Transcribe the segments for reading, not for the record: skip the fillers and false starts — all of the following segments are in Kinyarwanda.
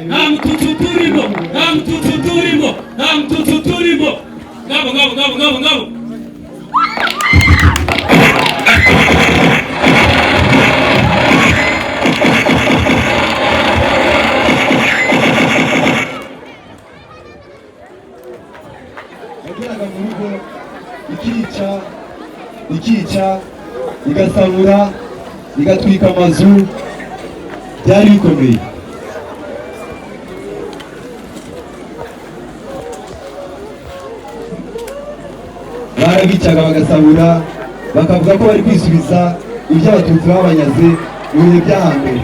nta mututsi turimo, nta mututsi turimo, nta mututsi turimo. Ngabo ngabo ngabo ngabo ngabo. ikica igasabura igatwika amazu, byari bikomeye. Barabicaga bagasabura, bakavuga ko bari kwisubiza ibyo abatutsi babanyaze mu bihe byo hambere.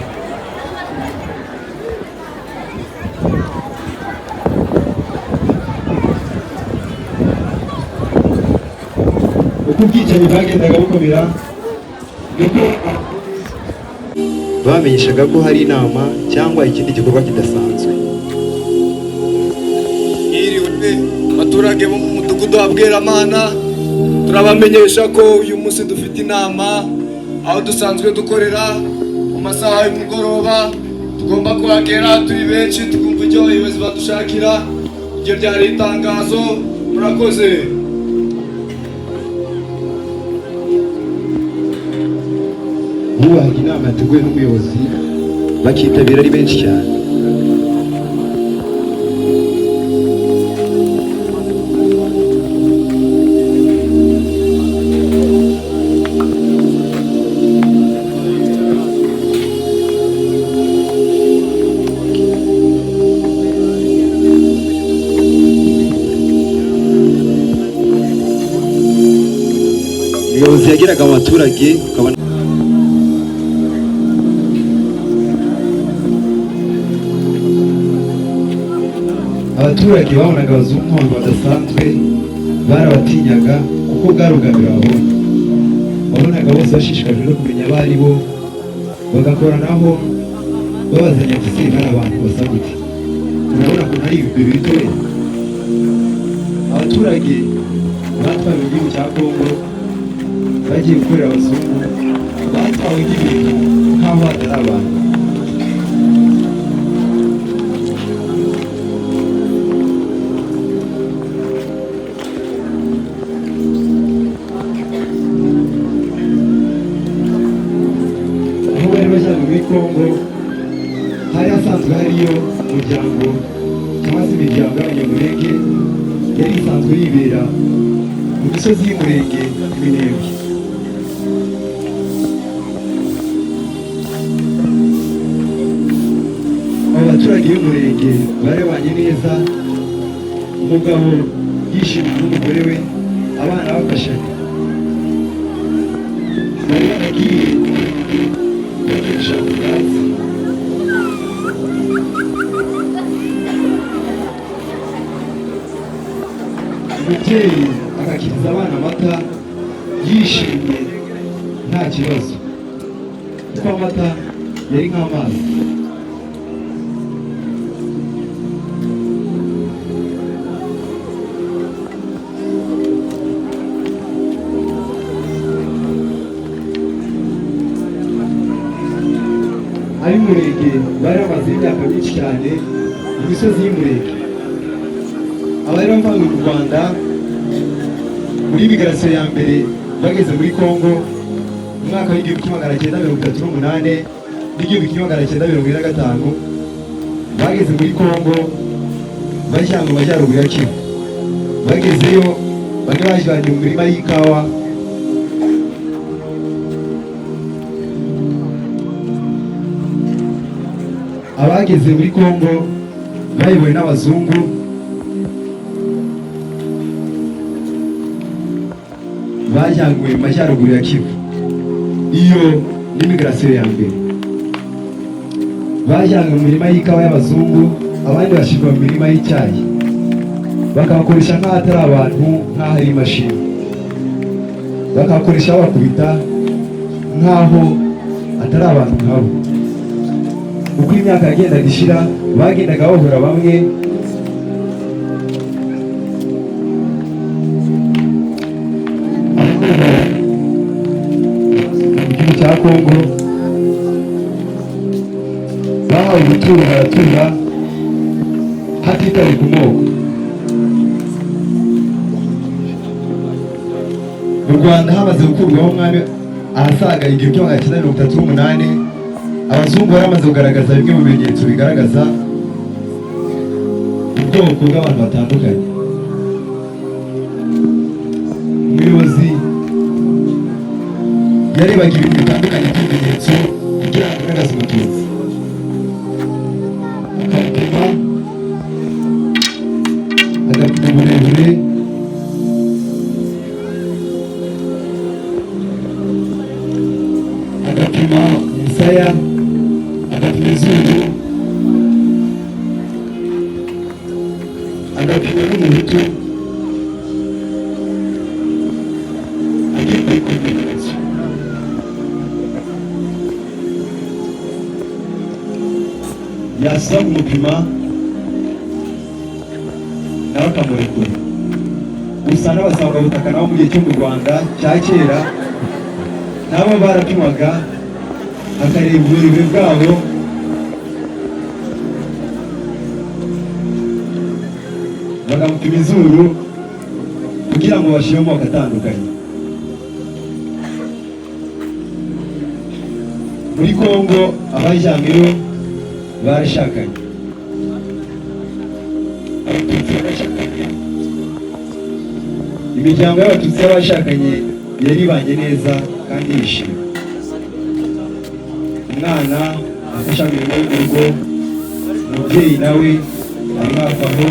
Uko ubwicanyi bwagendaga bukomera niko bamenyeshaga ko hari inama cyangwa ikindi gikorwa kidasanzwe. Iriwe abaturage bo mu mudugudu wa Bweramana, turabamenyesha ko uyu munsi dufite inama aho dusanzwe dukorera mu masaha y'umugoroba. Tugomba kuhagera turi benshi tukumva icyo abayobozi badushakira. Iryo ryari itangazo. Murakoze. Bubahaga inama yateguwe n'umuyobozi, bakitabira ari benshi cyane. Umuyobozi yageraga mu baturage ukabona abaturage babonaga abazungu badasanzwe, barabatinyaga kuko bwari ubwa mbere babona. Wabonaga bose bashishikajwe no kumenya abo ari bo, bagakoranaho babazanya ati se bari abantu basa gute, urabona ko ari ibigwi bitoya. Abaturage batwawe mu gihugu cya Kongo bagiye gukorera abazungu, batwawe n'ibintu nk'aho hatari abantu. Muri Kongo hari hasanzwe hariyo umuryango cyangwa se imiryango y'abanyamulenge yari isanzwe yibera mu misozi y'umurenge Minembwe. Abo baturage b'umurenge barebanye neza, umugabo yishimye n'umugore we, abana bafashanya. Bari baragiye umubyeyi agakiriza abana amata yishimye nta kibazo, kuko amata yari nk'amazi. Ab'umurenge bari bamaze imyaka myinshi cyane mu misozi y'umurenge. Abari bavanywe mu Rwanda muri migirasiyo ya mbere bageze muri Kongo mu mwaka w'1938 n'1945, bageze muri Kongo bajya mu majyaruguru ya Kivu. Bagezeyo bamwe bajyanye mu mirima y'ikawa, abageze muri Kongo bayobowe n'abazungu, bajyanywe mu majyaruguru ya Kivu. Iyo ni migirasiyo ya mbere. Bajyanywe mu mirima y'ikawa y'abazungu, abandi bashyirwa mu mirima y'icyayi, bakabakoresha nk'aho atari abantu, nk'aho ari imashini. Bakabakoresha babakubita nk'aho atari abantu nkabo. Uko imyaka yagendaga ishira, bagendaga bahura bamwe mu gihugu cya Kongo, bahawe ubuturo baratura, hatitawe ku moko. Mu Rwanda hamaze gukurwaho umwami ahasaga 1938, abazungu baramaze kugaragaza bimwe mu bimenyetso bigaragaza ubwoko bw'abantu batandukanye. Umuyobozi yarebaga ibintu bitandukanye by'ibimenyetso kugira ngo agaragaze umututsi. Akapima uburebure, agapima imisaya, agapima izuru, agapima n'umuhutu, agendeye ku bimenyetso. Yasaba kumupima nawe akamurekura. Gusa n'abasangwabutaka nabo mu gihe cyo mu Rwanda cya kera nabo barapimaga akareba uburebure bwabo, bakamupima izuru kugira ngo bashyire mu moko atandukanye. Muri Kongo abajyamiro barashakanye, Abatutsi barashakanye. Imiryango y'Abatutsi y'abashakanye yari ibanye neza kandi yishimye. Umwana afasha imirimo y'urugo, umubyeyi nawe ari hafi aho,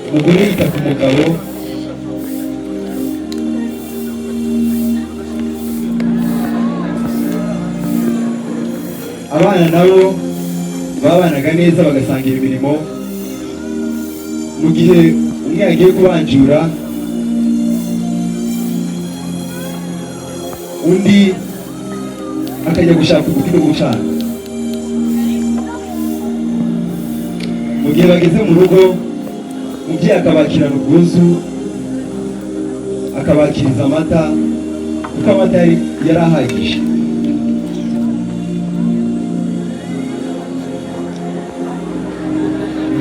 umugore yita ku mugabo, abana nabo babanaga neza bagasangira imirimo. Mu gihe umwe yagiye kubanjura, undi akajya gushaka uduti no gucana. Mu gihe bageze mu rugo, umubyeyi akabakirana ubwuzu, akabakiriza amata kuko amata yari ahagije.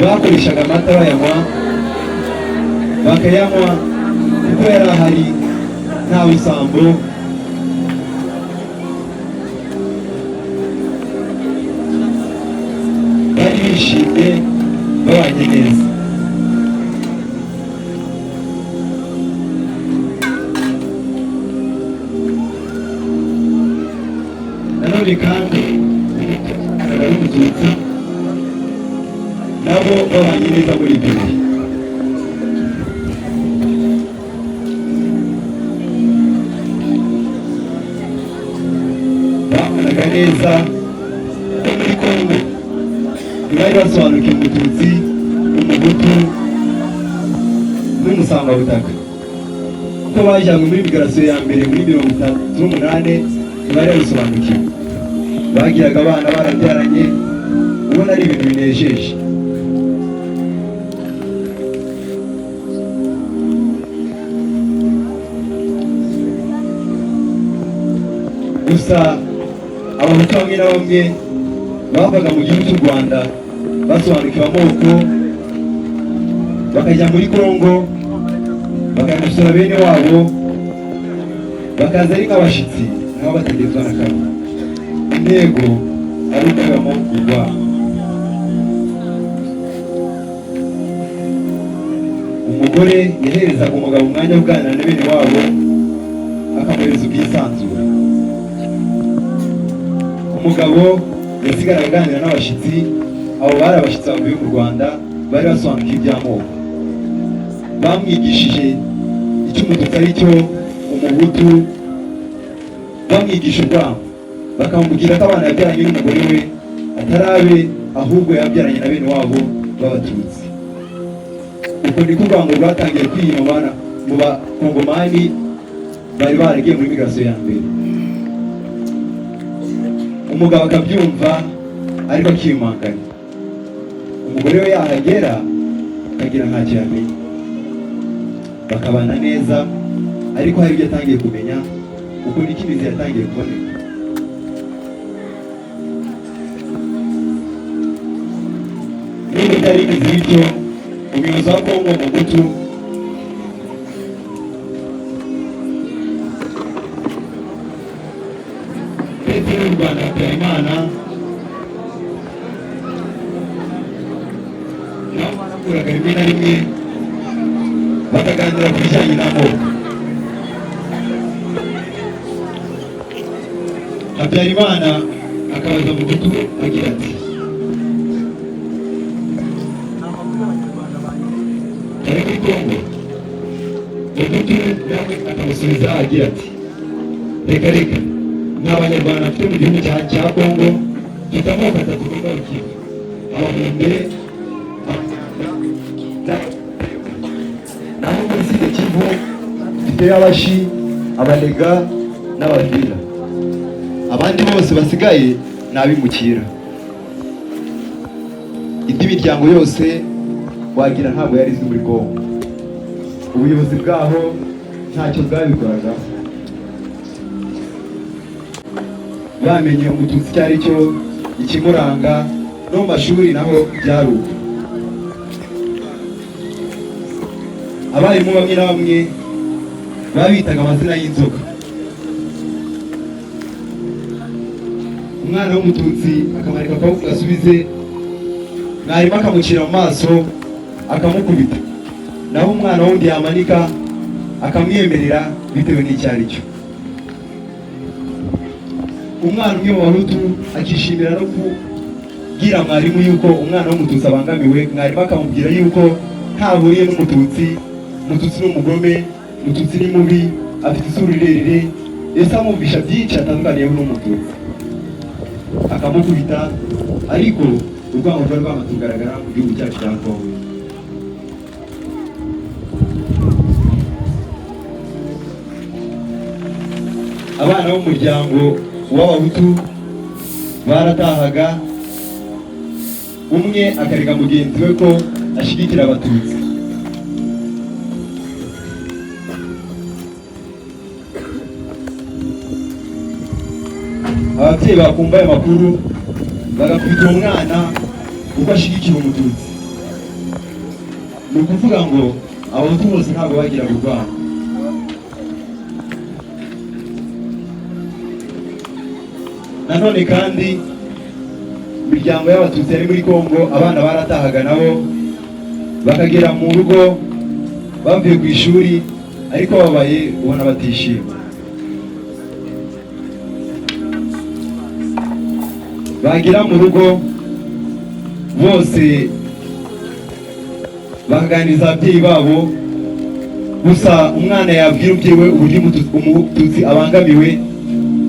Bakoreshaga amata bayanywa, bakayanywa kuko yari ahari nta busambo. Bari bishimye babanye neza. Nanone kandi Abatutsi nabo babanye neza muri ibyo bihe. Babanaga neza muri Kongo, ntibari basobanukiwe Umututsi, Umuhutu n'Umusangwabutaka kuko bajyanywe muri migrasiyo ya mbere muri 1938, ntibari babisobanukiwe. Bagiraga abana barabyaranye, ubona ari ibintu binejeje. Gusa Abahutu bamwe na bamwe bavaga mu gihugu cy'u Rwanda basobanukiwe amoko, bakajya muri Kongo bakajya gusura bene wabo, bakaza ari nk'abashyitsi nabo bategetswe na kamwe. Intego ari ukubamo urwango. Umugore yaherezaga umugabo umwanya wo kuganira na bene wabo, akamuhereza ubwisanzure. Umugabo yasigaraga aganira n'abashyitsi, abo bari abashyitsi bavuye mu Rwanda, bari basobanukiwe iby'amoko. Bamwigishije icyo Umututsi ari cyo, Umuhutu, bamwigisha urwango, bakamubwira ko abana yabyaranye n'umugore we atarabe, ahubwo yabyaranye na bene wabo b'Abatutsi. Uko niko urwango rwatangiye kwiyima mu Bakongomani bari baragiye muri migrasiyo ya mbere. Umugabo akabyumva ariko akimanganya. Umugore we yahagera akagira ntacyo yamenya. Bakabana neza, ariko hari ibyo atangiye kumenya, uko niko imizi yatangiye kuboneka. byari bimeze bityo umuyobozi wa Kongo Mobutu Perezida w'u Rwanda Habyarimana nabo barakuraga rimwe na rimwe bakaganira ku bijyanye n'amoko. Habyarimana akabaza Mobutu agira ati kari kuri Kongo. Mobutu nawe akamusubiza agira ati reka reka nta banyarwanda bafite mu gihugu cya Kongo, dufite amoko atatu muri Kivu: Abahunde, naho muri Sud Kivu dufite Abashi, Abanega n'Abavira. Abandi bose basigaye ni abimukira. Indi miryango yose wagira ntabwo yari izi muri Kongo. Ubuyobozi bwaho ntacyo bwabikoraga. Bamenye Umututsi icyo ari cyo, ikimuranga, no mu mashuri naho byari uko. Abarimu bamwe na bamwe babitaga amazina y'inzoka. Umwana w'Umututsi akamarika akaboko gasubize, mwarimu akamucira mu maso akamukubita, naho umwana wundi yamanika akamwemerera bitewe n'icyo ari cyo. Umwana umwe mu Bahutu akishimira no kubwira mwarimu yuko umwana w'Umututsi abangamiwe, mwarimu akamubwira yuko ntahuriye n'Umututsi, Umututsi ni umugome, Umututsi ni mubi, afite isura rirerire, ese amwumvisha byinshi atandukaniyeho n'Umututsi. Akamukubita, ariko urwango rwari rwamaze kugaragara mu gihugu cyacu cya Kongo. Abana b'umuryango w'Abahutu baratahaga, umwe akarega mugenzi we ko ashyigikira Abatutsi. Ababyeyi bakumva aya makuru bagakubita umwana kuko ashyigikira Umututsi. Ni ukuvuga ngo Abahutu bose ntabwo bagira urwango. Nanone kandi imiryango y'Abatutsi yari muri Kongo, abana baratahaga nabo bakagera mu rugo bavuye ku ishuri, ariko babaye ubona batishimye. Bagera mu rugo bose bakaganiriza ababyeyi babo, gusa umwana yabwira umubyeyi we uburyo Umututsi abangamiwe,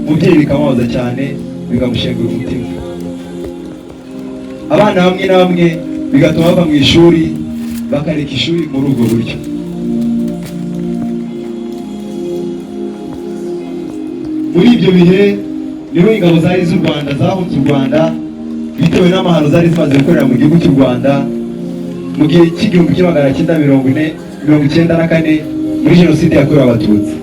umubyeyi bikamubaza cyane, bikamushengura umutima. Abana bamwe na bamwe bigatuma bava mu ishuri bakareka ishuri muri ubwo buryo. Muri ibyo bihe niho ingabo zari z'u Rwanda zahunze u Rwanda bitewe n'amahano zari zimaze gukorera mu gihugu cy'u Rwanda mu gihe cy'igihumbi kimwe magana cyenda mirongo icyenda na kane muri Jenoside yakorewe Abatutsi.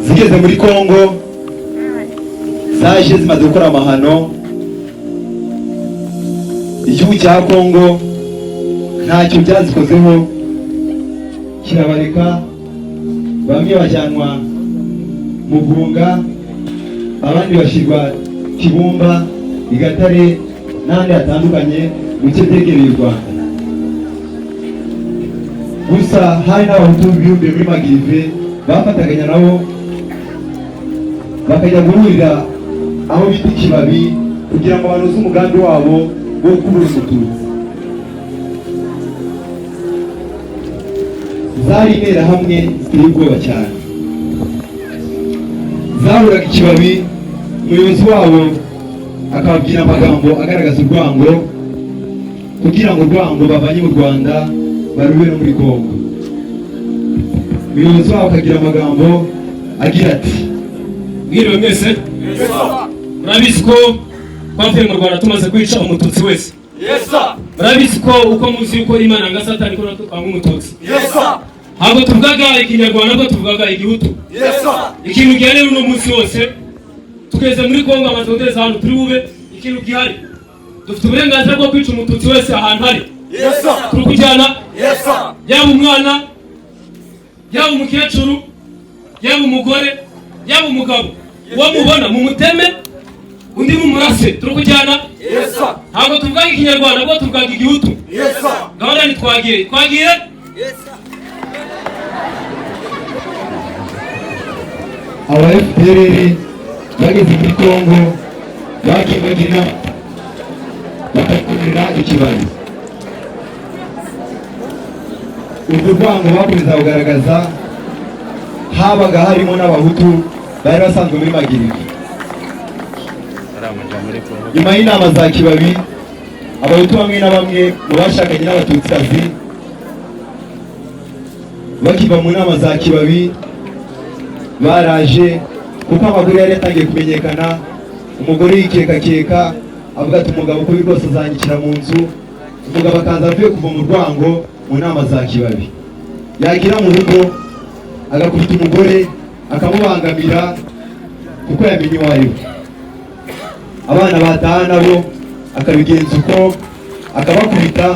Zigeze muri Kongo zaje zimaze gukora amahano, igihugu cya Kongo ntacyo byazikozeho, kirabareka. Bamwe bajyanwa mu Bunga, abandi bashyirwa Kibumba, Igatare n'ahandi hatandukanye mu bice byegereye u Rwanda. Gusa hari n'Abahutu biyumbiye muri Magirive bafataganya nabo bakajya guhurira aho bita Ikibabi kugira ngo banoze umugambi wabo wo kubura Umututsi. Zari interahamwe ziteye ubwoba cyane. Zahuraga Ikibabi, umuyobozi wabo akababwira amagambo agaragaza urwango kugira ngo urwango bavanye mu Rwanda barube no muri Kongo. Umuyobozi wabo akagira amagambo agira ati mwiriwe mwese, murabizi ko twavuye mu Rwanda tumaze kwica Umututsi wese. Murabizi ko uko muzi yuko Imana nga Satani ko natwanga Umututsi. ntabwo tuvugaga ikinyarwanda, ntabwo tuvugaga igihutu. Ikintu gihari uno munsi wose tugeze muri Kongo, amatondeza hano turi bube ikintu gihari, dufite uburenganzira bwo kwica umututsi wese ahantu hari. Turi kujyana yaba umwana, yaba umukecuru, yaba umugore, yaba umugabo, uwo mubona mumuteme, undi mumurase. Turi kujyana. Ntabwo tuvugaga ikinyarwanda, ntabwo tuvugaga igihutu. Gahunda ni twagiye. aba FDLR bageze muri Kongo bakibagina bakakurira ikibazo. Urwo rwango bakomeza kugaragaza, habaga harimo n'abahutu bari basanzwe muri Magiriki. Nyuma y'inama za Kibabi, abahutu bamwe na bamwe mu bashakanye n'abatutsikazi bakiva mu nama za Kibabi baraje, kuko amakuru yari yatangiye kumenyekana. Umugore yikekakeka avuga ati umugabo kubi rwose azanyikira mu nzu. Umugabo akaza avuye kuva mu rwango mu nama za Kibabi, yagira mu rugo agakubita umugore akamubangamira kuko yamenye uwo ari we. Abana bataha nabo akabigenza uko, akabakubita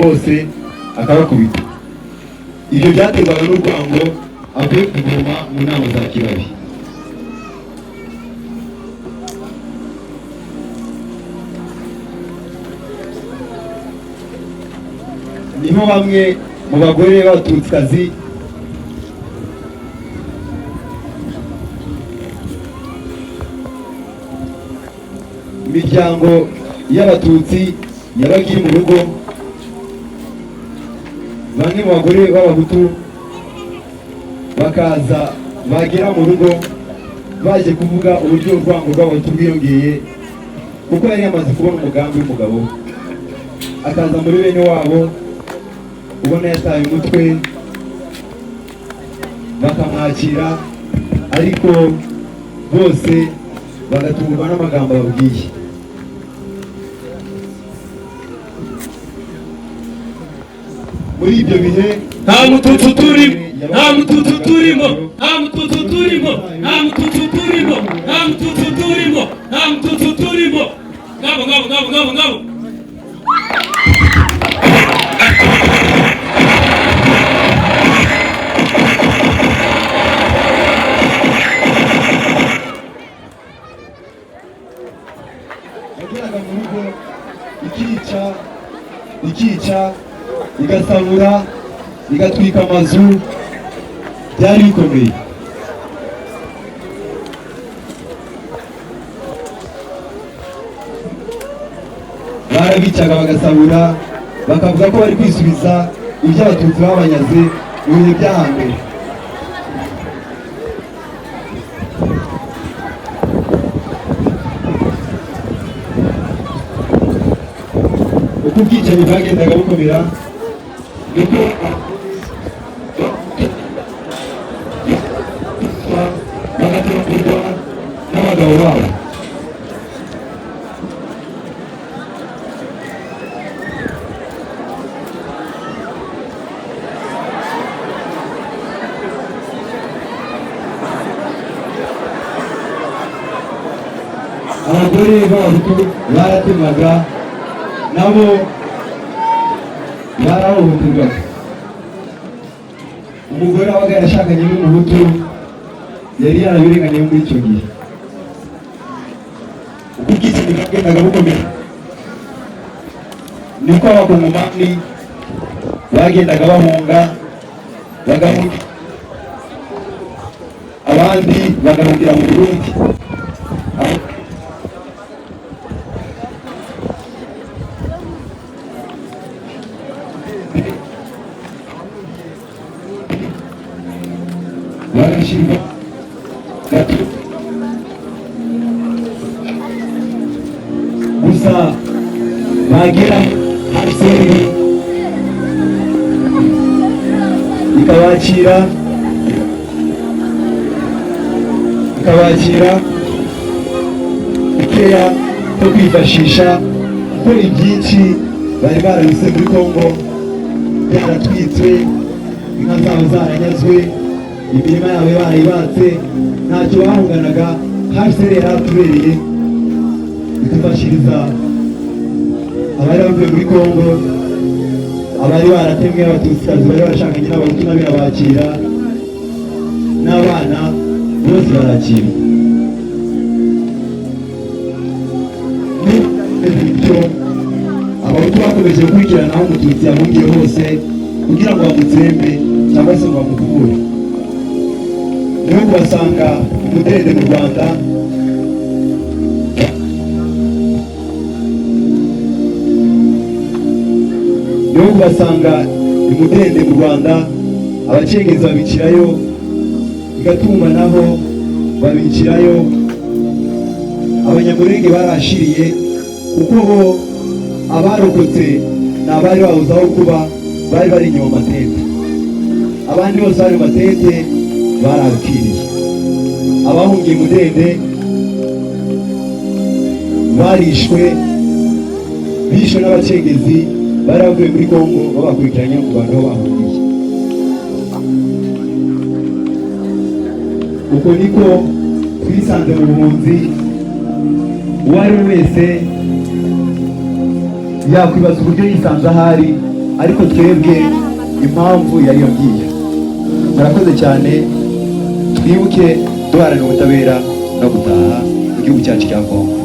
bose akabakubita. Ibyo byaterwaga n'urwango avuye kuvoma mu nama za Kibabi. Niho bamwe mu bagore b'abatutsikazi imiryango y'abatutsi yabaga iri mu rugo, bamwe mu bagore b'abahutu bakaza bagera mu rugo baje kuvuga uburyo urwango rw'abahutu rwiyongeye, kuko yari yamaze kubona umugambi w'umugabo. Akaza muri bene wabo ubona yataye umutwe, bakamwakira ariko bose bagatungurwa n'amagambo babwiye. Muri ibyo bihe nta mututsi turimo, nta mututsi turimo, nta mututsi turimo, nta mututsi turimo, nta mututsi turimo, nta mututsi turimo. Ngabo. yageraga mu rugo ikica igasahura igatwika amazu, byari bikomeye. Barabicaga bagasahura, bakavuga ko bari kwisubiza ibyo abatutsi babanyaze mu bihe byo hambere. Uko ubwicanyi bwagendaga bukomera, niko bagatoragurwa n'abagabo babo. Abagore b'abahutu baratemaga, nabo barahohoterwaga. Umugore wabaga yarashakanye n'umuhutu yari yarabirenganiye muri icyo gihe. Uko ubwicanyi bwagendaga bukomera, niko abakongomani bagendaga bahunga, bagahunga, abandi bagahungira mu Burundi. Barashirwa gato, gusa bagera Arseni ikabakira ikeya yo kwifashisha kuko ibyinshi bari barabise muri Kongo byaratwitswe, inka zabo zaranyazwe, imirima yabo barayibatse, ntacyo bahunganaga. HCR yaratubereye idufashiriza abari bavuye muri Kongo, abari baratemwe, abatutsi bari barashakanye n'abahutu n'abirabakira, n'abana bose barakira. Bityo abahutu bakomeje gukurikirana aho umututsi yahungiye hose kugira ngo bamutsembe cyangwa se ngo bamukubure. Niho kubasanga umudende mu Rwanda, niho kubasanga umudende mu Rwanda, abacengezi babicirayo, Igatumba naho babicirayo. Abanyamurenge barashiriye kuko bo abarokotse ni abari babuze aho kuba, bari bari inyuma matete. Abandi bose bari matete barabikiriye. Abahungiye umudende barishwe, bishwe n'abacengezi bari bavuye muri Kongo babakurikiranye mu Rwanda aho bahungiye. Uko niko twisanze mu buhunzi. Uwo ari we wese yakwibaza uburyo yisanze ahari, ariko twebwe impamvu yariyo ngiyo. Murakoze cyane, twibuke duharanira ubutabera no gutaha mu gihugu cyacu cya Kongo.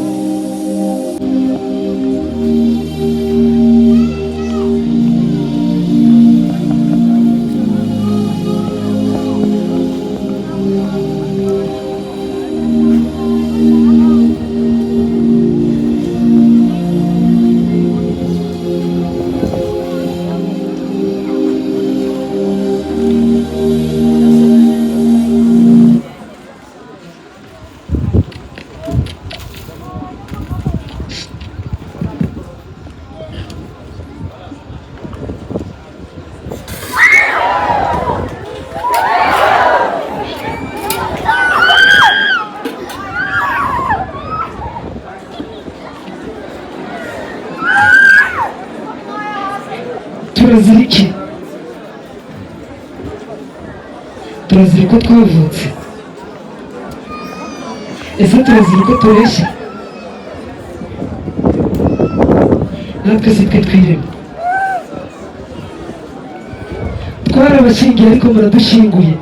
turazira ko twavutse, ese turazira ko tureshya? natwe si twe twirema. Twarabashyingiye ariko muradushyinguye.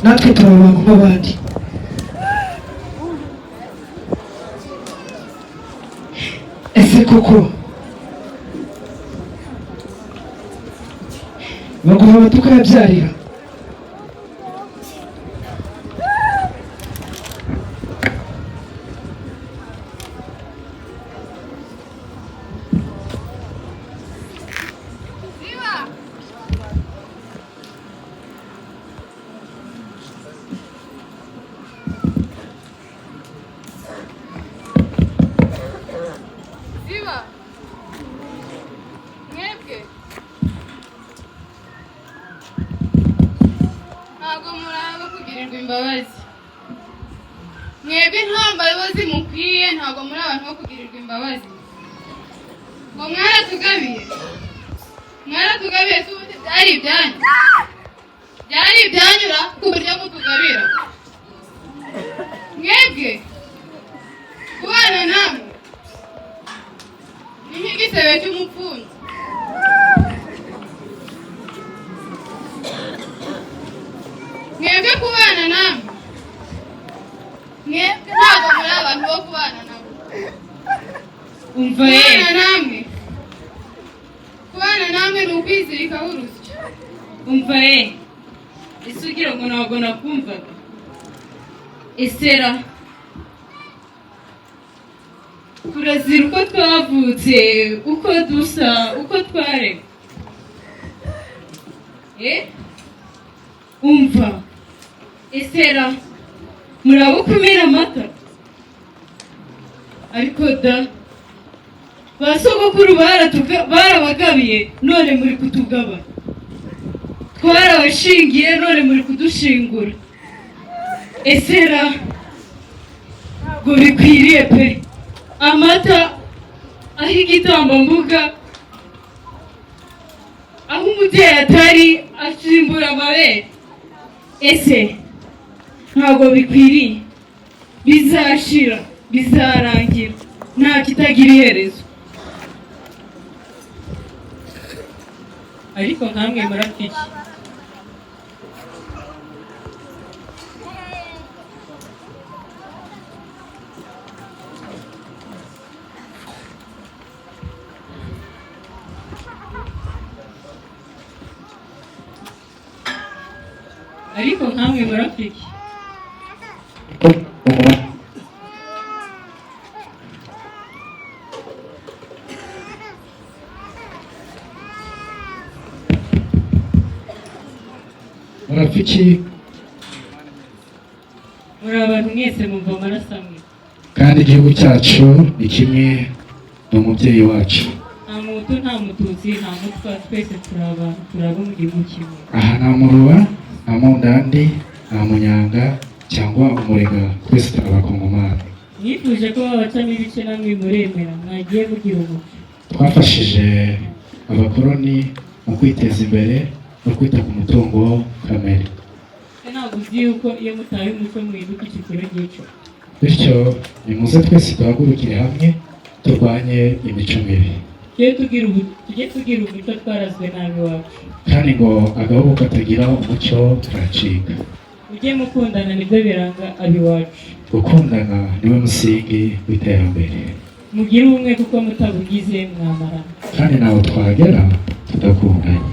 natwe turi abantu nk'abandi. ese koko baguha amata ukayabyarira? mwebwe nta mbabazi mukwiye, ntabwo muri abantu bo kugirirwa imbabazi. ngo mwaratugabiye tubuze byari ibyanyu, byari ibyanyura ku buryo mutugabira. mwebwe kubana namwe ni nk'igisebe cy'umupfunzo. mwebwe kubana namwe, mwebwe ntabwo muri abantu bo kubana nabo. kubana namwe ni ukwizirikaho urusyo. ese ugira ngo ntabwo nakumvaga? esera turazira uko twavutse, uko dusa, uko twaremwe. umva esera, murabo kumira amata ariko da ba sogokuru barabagabiye, none muri kutugaba. twarabashingiye, none muri kudushingura. esera ngo bikwiriye pe. amata aho igitambambuga, aho umubyeyi atari ashimbura amabere. Ese ntabwo bikwiriye, bizashira, bizarangira, nta kitagira iherezo. Ariko nkamwe murapiki, ariko nkamwe murapiki. murapiki Muri abantu mwese mumva amaraso amwe, kandi igihugu cyacu ni kimwe n'umubyeyi wacu. nta muhutu nta mututsi nta mutwa, twese turaba mu gihugu kimwe. Aha nta muruba, nta mundandi, nta munyanga cyangwa umurega, twese turabakongomani. Mwifuje ko babacamo ibice namwe muremera, mwagiye mugira umuco. Twafashije abakoloni mu kwiteza imbere no kwita ku mutungo kamere, Ntabwo uzi yuko iyo mutaye umuco mwibuka ikigero gico. bityo nimuze twese duhagurukire hamwe turwanye imico mibi, Tujye tugira umuco twarazwe nabi wacu. kandi ngo agahugu katagira umuco turacika. Mujye mukundana, nibyo biranga abiwacu. Gukundana niwe musingi w'iterambere, Mugire ubumwe kuko mutabugize mwamarana. kandi ntaho twagera tudakundanye.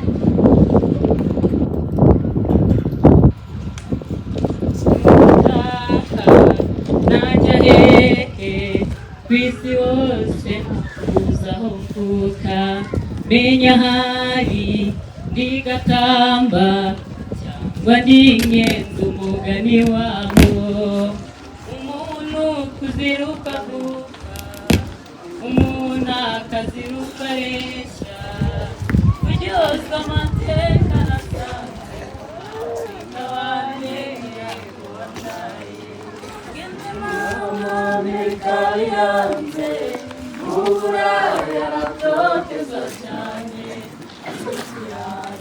Najya hehe ku isi hose ntakuza aho mvuka, menya ahari ndi Gatamba cyangwa ndi Nkende, umugani wabo umuntu kuziruka avuka, umuntu akaziruka areshya, kuryozwa amateka na sante bikabaneye kubataye. Amerika yanze Uburaya aratoteza cyane,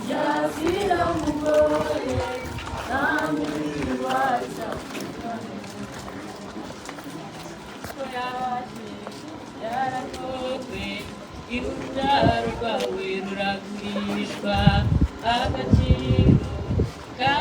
yazira umugore namuri wacu ko yaje yaratozwe, urubyaro rwawe ruragurishwa, agaciro ka